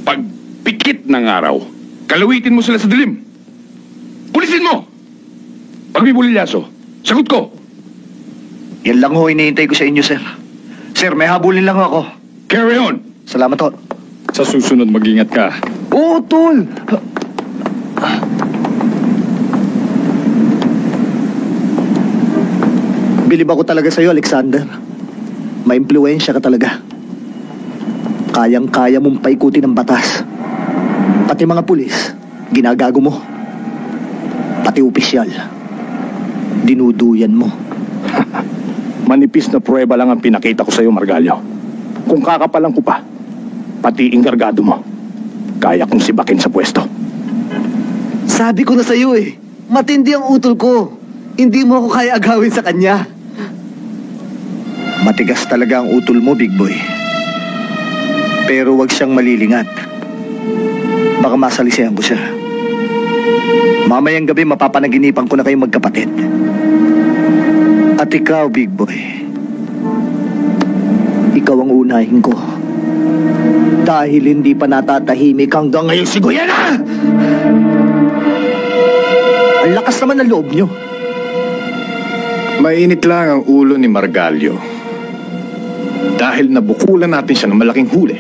Pag pikit ng araw, kalawitin mo sila sa dilim. Pulisin mo! Pag may bulilyaso, sagot ko. Yan lang ho hinihintay ko sa inyo, sir. Sir, may habulin lang ako. Carry on! Salamat ho. Sa susunod, mag-ingat ka. Oo, tol! Bilib ako talaga sa'yo, Alexander. May impluensya ka talaga. Kayang-kaya mong paikutin ng batas. Pati mga pulis, ginagago mo. Pati opisyal, dinuduyan mo. Manipis na pruweba lang ang pinakita ko sa'yo, Margalyo. Kung kakapalan ko pa, pati ingargado mo, kaya kong sibakin sa pwesto. Sabi ko na sa'yo eh, matindi ang utol ko. Hindi mo ako kaya agawin sa kanya. Matigas talaga ang utol mo, big boy. Pero wag siyang malilingat. Baka masalisihan ko siya. Mamayang gabi mapapanaginipan ko na kayong magkapatid. At ikaw, big boy, ikaw ang unahin ko. Dahil hindi pa natatahimik hanggang ngayon si Guyana! Ang lakas naman ng loob nyo. Mainit lang ang ulo ni Margalyo. Dahil nabukulan natin siya ng malaking huli.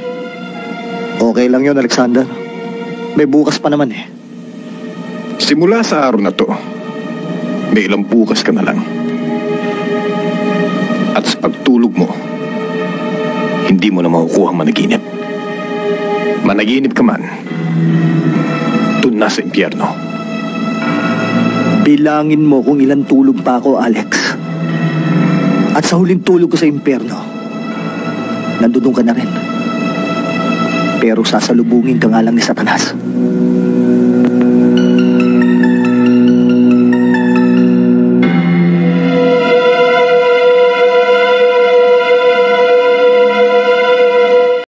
Okay lang yun, Alexander. May bukas pa naman eh. Simula sa araw na to, may ilang bukas ka na lang. At sa pagtulog mo, hindi mo na makukuha ang managinip. Managinip ka man, dun na sa impyerno. Bilangin mo kung ilang tulog pa ako, Alex. At sa huling tulog ko sa impyerno, nandun ka na rin. Pero sasalubungin ka nga lang ni Satanas.